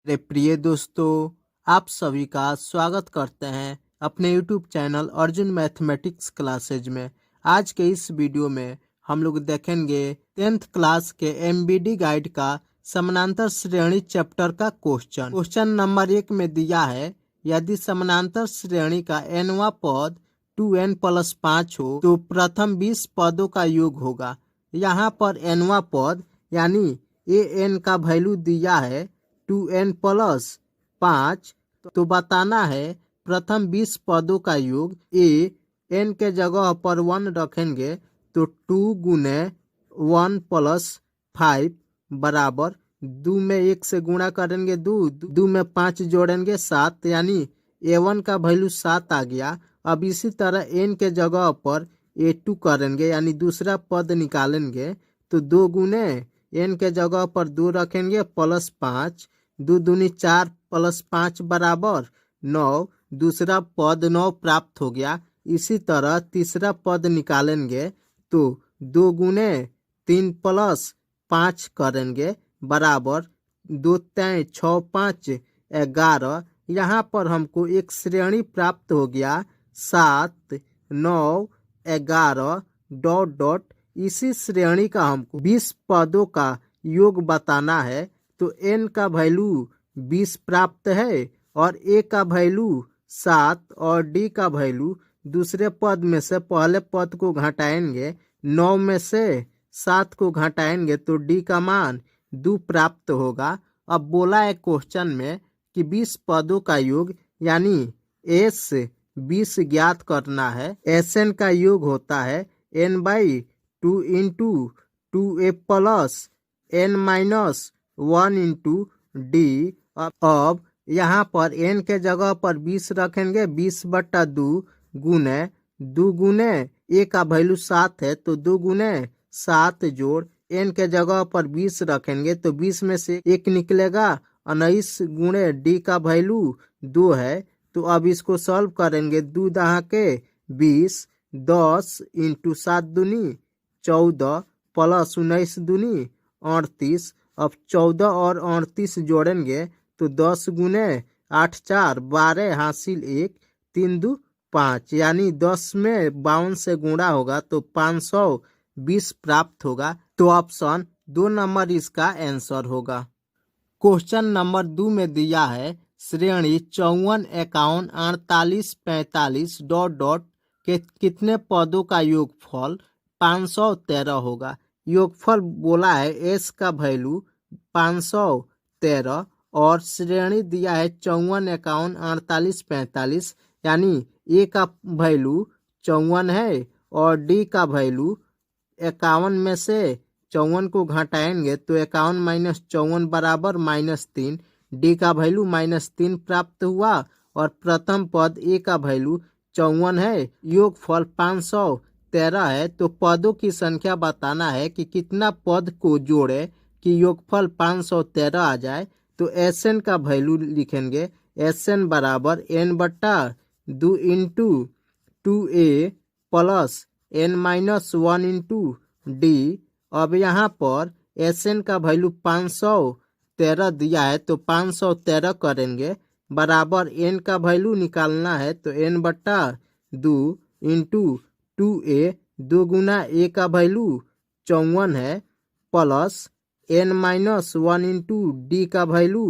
मेरे प्रिय दोस्तों, आप सभी का स्वागत करते हैं अपने YouTube channel Arjun mathematics classes में। आज के इस वीडियो में हम लोग देखेंगे 10th क्लास के MBD गाइड का समानांतर श्रेणी चैप्टर का क्वेश्चन नंबर 1 में दिया है। यदि समानांतर श्रेणी का nवां पद 2n + 5 हो तो प्रथम 20 पदों का योग होगा। यहाँ पर nवां पद यानी an का वैल्यू दिया है 2n + 5, तो बताना है प्रथम 20 पदों का योग। n के जगह पर 1 रखेंगे तो 2 गुने 1 + 5 बराबर 2 में 1 से गुणा करेंगे 2 में 5 जोड़ेंगे 7, यानी a1 का वैल्यू 7 आ गया। अब इसी तरह n के जगह पर a2 करेंगे यानी दूसरा पद निकालेंगे तो 2 गुने n के जगह पर 2 रखेंगे +5, 2 दूनी 4 + 5 बराबर 9, दूसरा पद 9 प्राप्त हो गया। इसी तरह तीसरा पद निकालेंगे तो 2 गुने 3 + 5 करेंगे बराबर 2 3 6 5 11। यहाँ पर हमको एक श्रेणी प्राप्त हो गया 7 9 11 ... इसी श्रेणी का हमको 20 पदों का योग बताना है। तो n का वैल्यू 20 प्राप्त है और a का वैल्यू 7 और d का वैल्यू दूसरे पद में से पहले पद को घटाएंगे, 9 में से 7 को घटाएंगे तो d का मान 2 प्राप्त होगा। अब बोला है क्वेश्चन में कि 20 पदों का योग यानी s 20 ज्ञात करना है। Sn का योग होता है n/2 × 2a + n - 1 × d। अब यहाँ पर n के जगह पर 20 रखेंगे, 20/2 गुने 2 गुने a का वैल्यू 7 है तो 2 गुने 7 जोड़ n के जगह पर 20 रखेंगे तो 20 में से 1 निकलेगा, 19 गुणे d का वैल्यू 2 है। तो अब इसको सॉल्व करेंगे, 2 दहा के 20, 10 × 7 दूनी 14 + 19 दूनी 38। अब 14 और 38 जोड़ेंगे तो 10 गुने 8 4 12 हासिल 1, 3 2 5, यानी 10 में 52 से गुणा होगा तो 520 प्राप्त होगा। तो ऑप्शन 2 नंबर इसका आंसर होगा। क्वेश्चन नंबर 2 में दिया है श्रेणी 54 51 48 45 ... के कितने पदों का योगफल 513 होगा। योगफल बोला है s का वैल्यू 513 और श्रेणी दिया है 54 51 48 45, यानी a का वैल्यू 54 है और d का वैल्यू 51 में से 54 को घटाएंगे तो 51 - 54 बराबर -3, d का वैल्यू -3 प्राप्त हुआ और प्रथम पद a का वैल्यू 54 है। योगफल 513 है तो पदों की संख्या बताना है कि कितना पद को जोड़े कि योगफल 513 आ जाए। तो Sn का वैल्यू लिखेंगे, Sn बराबर n/2 × 2a + n - 1 × d। अब यहाँ पर Sn का वैल्यू 513 दिया है तो 513 करेंगे बराबर n का वैल्यू निकालना है तो n/2 × 2a, 2 गुना a का वैल्यू 54 है प्लस n - 1 × d का वैल्यू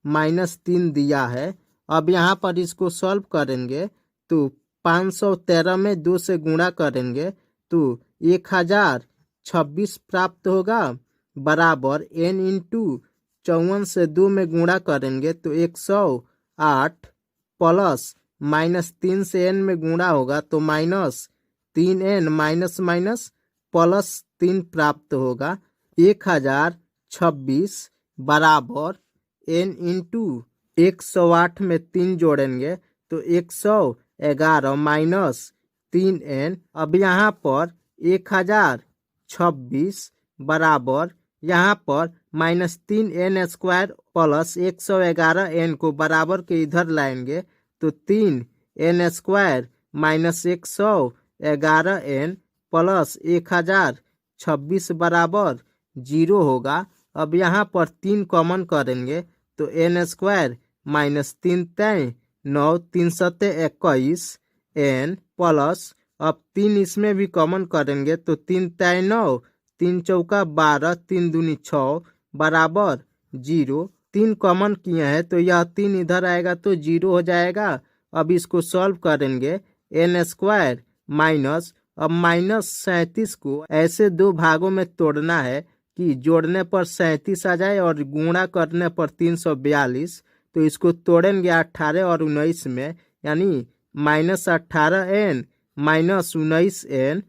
-3 दिया है। अब यहाँ पर इसको सॉल्व करेंगे तो 513 में 2 से गुणा करेंगे तो 1026 प्राप्त होगा बराबर n × 54 से 2 में गुणा करेंगे तो 108 प्लस -3 से n में गुणा होगा तो -3n +3 प्राप्त होगा। 1026 बराबर n × 108 में 3 जोड़ेंगे तो 111 - 3n। अब यहाँ पर 1026 बराबर यहाँ पर -3n² प्लस 111n को बराबर के इधर लाएंगे तो 3n² - 111n प्लस 1026 बराबर 0 होगा। अब यहाँ पर 3 कॉमन करेंगे तो n स्क्वायर माइनस 3 तय 9 3 सत्ते 21 n प्लस अब 3 इसमें भी कॉमन करेंगे तो 3 तय 9 3 चौका 12 3 दूनी 6 बराबर 0। 3 कॉमन किए हैं तो यह 3 इधर आएगा तो 0 हो जाएगा। अब इसको सॉल्व करेंगे n स्क्वायर माइनस अब माइनस 37 को ऐसे दो भागों में तोड़ना है कि जोड़ने पर 37 आ जाए और गुणा करने पर 342। तो इसको तोड़ेंगे 18 और 19 में, यानी minus 18n minus 19n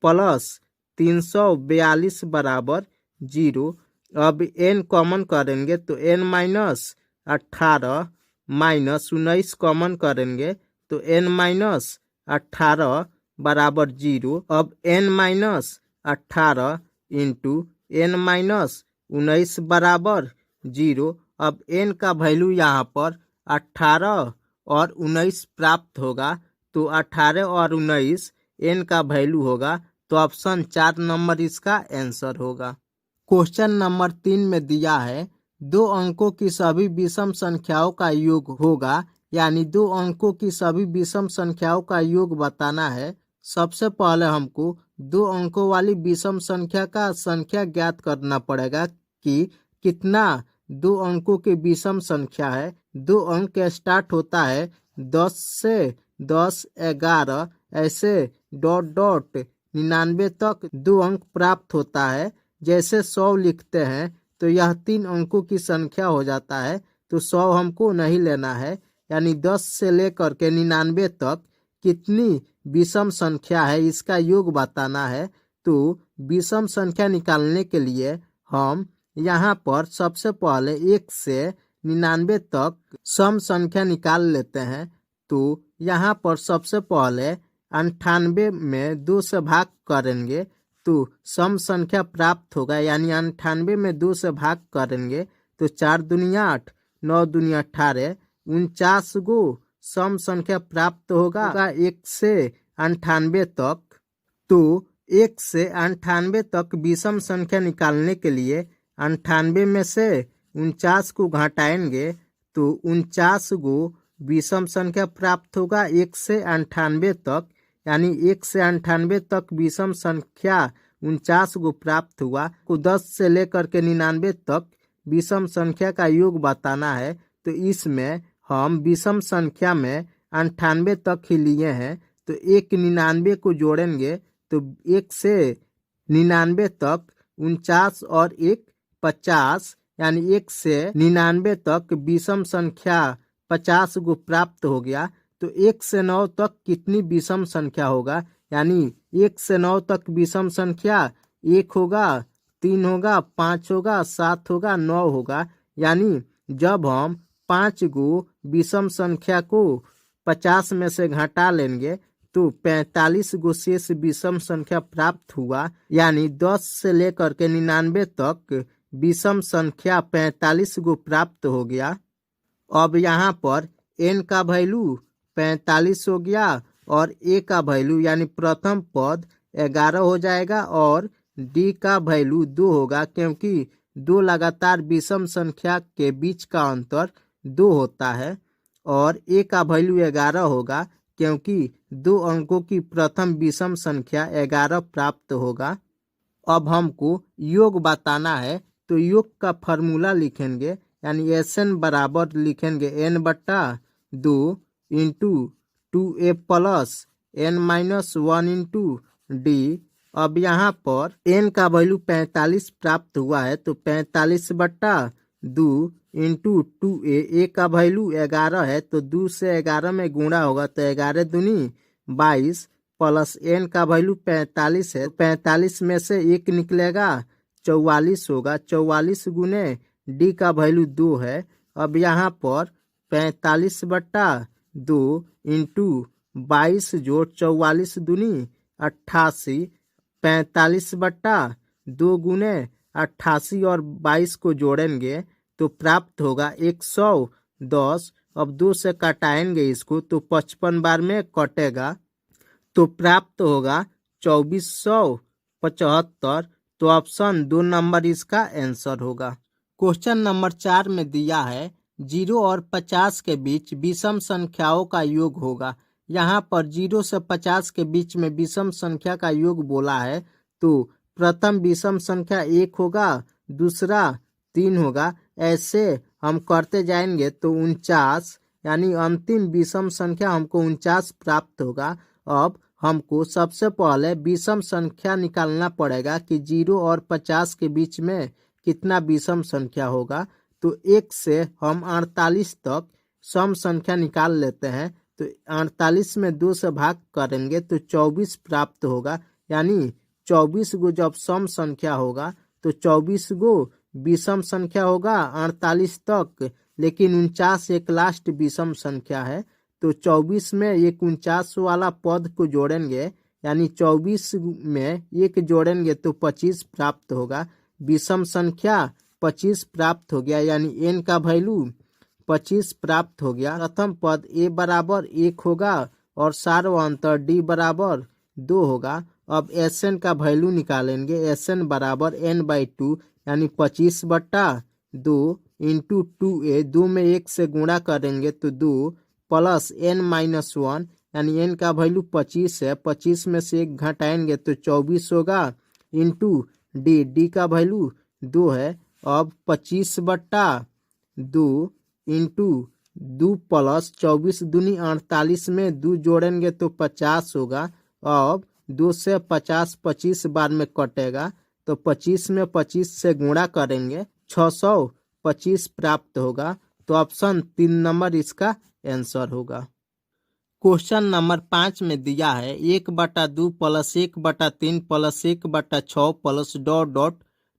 plus 342 बराबर 0। अब n कॉमन करेंगे तो n माइनस 18 माइनस 19 कॉमन करेंगे तो n माइनस 18 बराबर 0। अब n minus 18 into n minus 19 बराबर 0। अब n का वैल्यू यहाँ पर 18 और 19 प्राप्त होगा तो 18 और 19 n का वैल्यू होगा, तो ऑप्शन 4 नंबर इसका आंसर होगा। क्वेश्चन नंबर 3 में दिया है 2 अंकों की सभी विषम संख्याओं का योग होगा, यानी 2 अंकों की सभी विषम संख्याओं का योग बताना है। सबसे पहले हमको 2 अंकों वाली विषम संख्या का संख्या ज्ञात करना पड़ेगा कि कितना 2 अंकों की विषम संख्या है। 2 अंक स्टार्ट होता है 10 से 10 11 ऐसे डॉट डॉट 99 तक 2 अंक प्राप्त होता है। जैसे 100 लिखते हैं तो यह 3 अंकों की संख्या हो जाता है, तो 100 हमको नहीं लेना है, यानी 10 से लेकर के 99 तक कितनी विषम संख्या है इसका योग बताना है। तो विषम संख्या निकालने के लिए हम यहाँ पर सबसे पहले 1 से 99 तक सम संख्या निकाल लेते हैं। तो यहाँ पर सबसे पहले 98 में 2 से भाग करेंगे तो सम संख्या प्राप्त होगा, यानी 98 में 2 से भाग करेंगे तो 4 दुनिया 8 9 दुनिया 18 49 गो सम संख्या प्राप्त होगा 1 से 98 तक। तो 1 से 98 तक विषम संख्या निकालने के लिए 98 में से 49 को घटाएंगे तो 49 गो विषम संख्या प्राप्त होगा 1 से 98 तक, यानी 1 से 98 तक विषम संख्या 49 को प्राप्त हुआ। को 10 से लेकर के 99 तक विषम संख्या का योग बताना है। तो इसमें हम विषम संख्या में 98 तक ही लिए हैं, तो 1 99 को जोड़ेंगे तो 1 से 99 तक 49 और 1 50, यानी 1 से 99 तक विषम संख्या 50 को प्राप्त हो गया। तो 1 से 9 तक कितनी विषम संख्या होगा, यानी 1 से 9 तक विषम संख्या 1 होगा 3 होगा 5 होगा 7 होगा 9 होगा, यानी जब हम 5 गो विषम संख्या को 50 में से घटा लेंगे तो 45 गो शेष विषम संख्या प्राप्त हुआ, यानी 10 से लेकर के 99 तक विषम संख्या 45 गो प्राप्त हो गया। अब यहाँ पर n का वैल्यू 45 हो गया और a का वैल्यू यानी प्रथम पद 11 हो जाएगा और d का वैल्यू 2 होगा, क्योंकि 2 लगातार विषम संख्या के बीच का अंतर 2 होता है। और a का वैल्यू 11 होगा क्योंकि 2 अंकों की प्रथम विषम संख्या 11 प्राप्त होगा। अब हमको योग बताना है, तो योग का फार्मूला लिखेंगे, यानी Sn बराबर लिखेंगे n/2 into 2a plus n-1 into d। अब यहाँ पर n का वैल्यू 45 प्राप्त हुआ है, तो 45/2 इंटू 2a, a का वैल्यू 11 है तो 2 से 11 में गुणा होगा तो 11 दूनी 22 प्लस n का वैल्यू 45 है, 45 में से 1 निकलेगा 44 होगा, 44 गुने d का वैल्यू 2 है। अब यहाँ पर 45/2 इंटू 22 जोड़ 44 दूनी 88, 45/2 गुने 88 और 22 को जोड़ेंगे तो प्राप्त होगा 110। अब 2 से कटाएंगे इसको तो 55 बार में कटेगा तो प्राप्त होगा 2475। तो ऑप्शन 2 नंबर इसका आंसर होगा। क्वेश्चन नंबर 4 में दिया है 0 और 50 के बीच विषम संख्याओं का योग होगा। यहाँ पर 0 से 50 के बीच में विषम संख्या का योग बोला है, तो प्रथम विषम संख्या 1 होगा, दूसरा 3 होगा। ऐसे हम करते जाएंगे तो 49 यानी अंतिम विषम संख्या हमको 49 प्राप्त होगा। अब हमको सबसे पहले विषम संख्या निकालना पड़ेगा कि 0 और 50 के बीच में कितना विषम संख्या होगा। तो 1 से हम 48 तक सम संख्या निकाल लेते हैं। तो 48 में 2 से भाग करेंगे तो 24 प्राप्त होगा। यानी 24 गो जब सम संख्या होगा तो 24 गो विषम संख्या होगा 48 तक, लेकिन 49 एक लास्ट विषम संख्या है। तो 24 में एक 49 वाला पद को जोड़ेंगे, यानी 24 में एक जोड़ेंगे तो 25 प्राप्त होगा। विषम संख्या 25 प्राप्त हो गया, यानी n का वैल्यू 25 प्राप्त हो गया। प्रथम पद a बराबर 1 होगा और सार्वंतर d बराबर 2 होगा। अब Sn का वैल्यू निकालेंगे। Sn बराबर n/2 यानी 25/2 इंटू 2a, 2 में 1 से गुणा करेंगे तो 2 प्लस n-1 यानी n का वैल्यू 25 है। 25 में से 1 घटाएंगे तो 24 होगा, इंटू d का वैल्यू 2 है। अब 25/2 इंटू 2 प्लस 24 दूनी 48 में 2 जोड़ेंगे तो 50 होगा। अब 2 से 50 25 बार में कटेगा, तो 25 में 25 से गुणा करेंगे 625 प्राप्त होगा। तो ऑप्शन 3 नंबर इसका आंसर होगा। क्वेश्चन नंबर 5 में दिया है 1/2 प्लस 1/3 प्लस 1/6 प्लस ...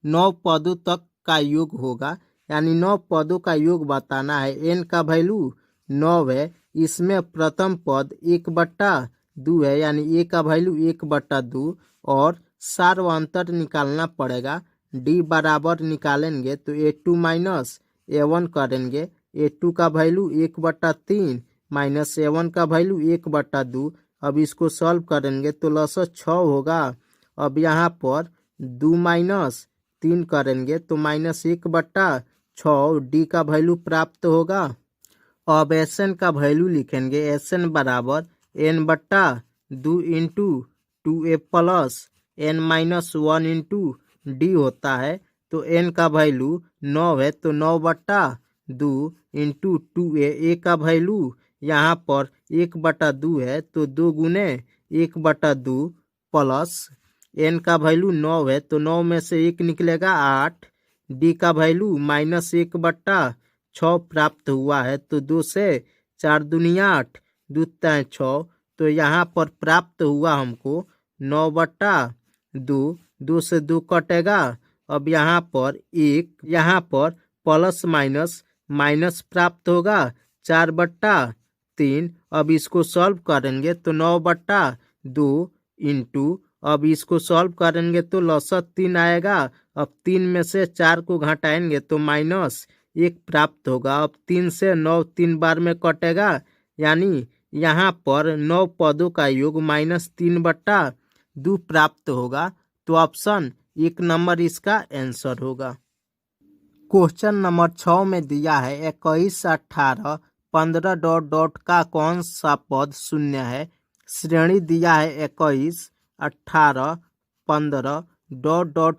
9 पदों तक का योग होगा। यानी 9 पदों का योग बताना है। n का वैल्यू 9 है। इसमें प्रथम पद 1/2 है, यानी a का वैल्यू 1/2 और सार्वंतर निकालना पड़ेगा। d बराबर निकालेंगे तो a2 माइनस a1 करेंगे। a2 का वैल्यू 1/3 माइनस a1 का वैल्यू 1/2। अब इसको सॉल्व करेंगे तो लसा 6 होगा। अब यहाँ पर 2 माइनस 3 करेंगे तो माइनस 1/6 d का वैल्यू प्राप्त होगा। अब Sn का वैल्यू लिखेंगे। Sn बराबर n/2 into 2a plus n-1 into d होता है। तो n का वैल्यू 9 है, तो 9/2 इंटू 2a, a का वैल्यू यहाँ पर 1/2 है, तो 2 गुने 1/2 प्लस n का वैल्यू 9 है, तो 9 में से 1 निकलेगा 8। d का वैल्यू माइनस 1/6 प्राप्त हुआ है। तो 2 से 4 दूनी 8, 2 तिया 6। तो यहाँ पर प्राप्त हुआ हमको 9/2। 2 से 2 कटेगा। अब यहाँ पर 1, यहाँ पर प्लस माइनस माइनस प्राप्त होगा 4/3। अब इसको सॉल्व करेंगे तो 9/2 इंटू, अब इसको सॉल्व करेंगे तो लसा 3 आएगा। अब 3 में से 4 को घटाएंगे तो -1 प्राप्त होगा। अब 3 से 9 3 बार में कटेगा, यानी यहाँ पर 9 पदों का योग -3/2 प्राप्त होगा। तो ऑप्शन 1 नंबर इसका आंसर होगा। क्वेश्चन नंबर 6 में दिया है 21, 18, 15 ... का कौन सा पद शून्य है। श्रेणी दिया है 21, 18, 15 ...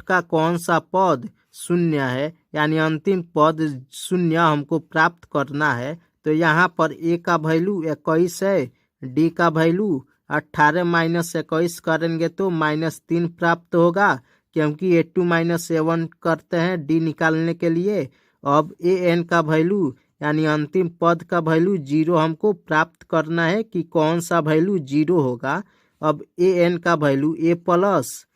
का कौन सा पद शून्य है, यानी अंतिम पद शून्य हमको प्राप्त करना है। तो यहाँ पर a का वैल्यू 21 है, d का वैल्यू 18 माइनस 21 करेंगे तो -3 प्राप्त होगा, क्योंकि a2 माइनस a1 करते हैं d निकालने के लिए। अब an का वैल्यू यानी अंतिम पद का वैल्यू 0 हमको प्राप्त करना है कि कौन सा वैल्यू 0 होगा। अब an का value a plus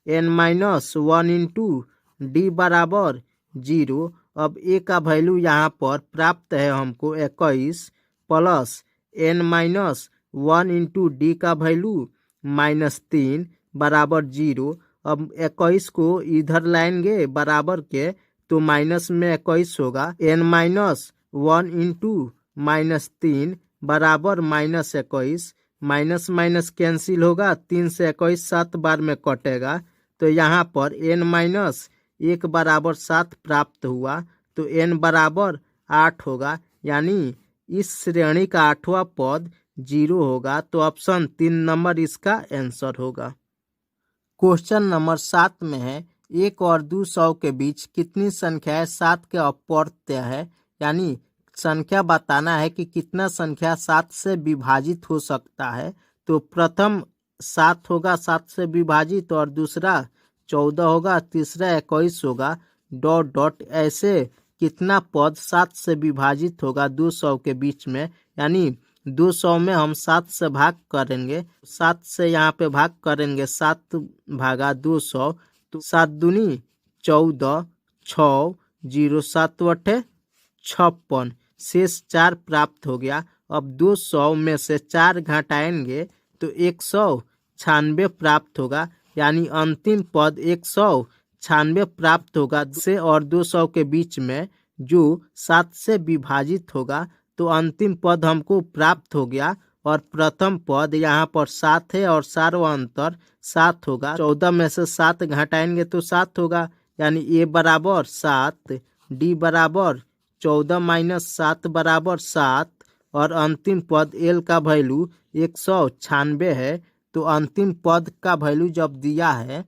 n-1 into d बराबर 0। अब a का वैल्यू यहाँ पर प्राप्त है हमको 21 प्लस n-1 इंटू d का वैल्यू -3 बराबर 0। अब 21 को इधर लाएंगे बराबर के, तो माइनस में 21 होगा। n-1 इंटू -3 बराबर -21। माइनस माइनस कैंसिल होगा, 3 से 21 7 बार में कटेगा। तो यहाँ पर n-1 बराबर 7 प्राप्त हुआ। तो n बराबर 8 होगा, यानी इस श्रेणी का 8वां पद 0 होगा। तो ऑप्शन 3 नंबर इसका आंसर होगा। क्वेश्चन नंबर 7 में है 1 और 200 के बीच कितनी संख्याएं 7 के अपर्त्य है, यानी संख्या बताना है कि कितना संख्या 7 से विभाजित हो सकता है। तो प्रथम 7 होगा 7 से विभाजित, और दूसरा 14 होगा, तीसरा 21 होगा, डॉट डॉट ऐसे कितना पद 7 से विभाजित होगा 200 के बीच में, यानी 200 में हम 7 से भाग करेंगे, 7 से यहाँ पे भाग करेंगे 7 भागा 200, तो 7 दूनी 14, 6 0 7 वटे 56, शेष 4 प्राप्त हो गया। अब 200 में से 4 घटाएंगे तो 196 प्राप्त होगा, यानी अंतिम पद 196 प्राप्त होगा से और 200 के बीच में जो 7 से विभाजित होगा। तो अंतिम पद हमको प्राप्त हो गया, और प्रथम पद यहाँ पर 7 है और सार्वं अंतर 7 होगा। 14 में से 7 घटाएंगे तो 7 होगा, यानी ए बराबर 7, डी बराबर 14 माइनस 7 बराबर 7, और अंतिम पद एल का वैल्यू 196 है। तो अंतिम पद का वैल्यू जब दिया है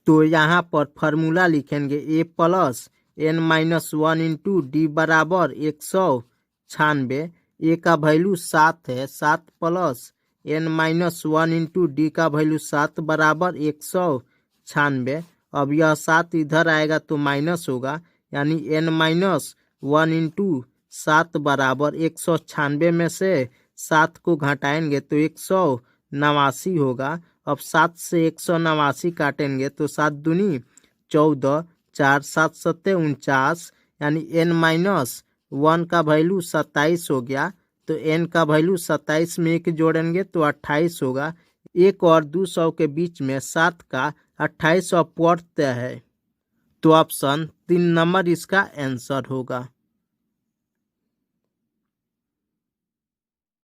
तो यहाँ पर फार्मूला लिखेंगे a plus n minus 1 into d बराबर 196। ए का वैल्यू 7 है, 7 plus n minus 1 into d का वैल्यू 7 बराबर 196। अब यह 7 इधर आएगा तो माइनस होगा, यानी एन माइनस 1 इंटू 7 बराबर 196 में से 7 को घटाएंगे तो 189 होगा। अब 7 से 189 काटेंगे तो 7 दूनी 14, 4 7 7 49, यानी एन माइनस 1 का वैल्यू 27 हो गया। तो एन का वैल्यू 27 में 1 जोड़ेंगे तो 28 होगा। 1 और 200 के बीच में 7 का 28 अपर्त्य है। तो ऑप्शन 3 नंबर इसका आंसर होगा।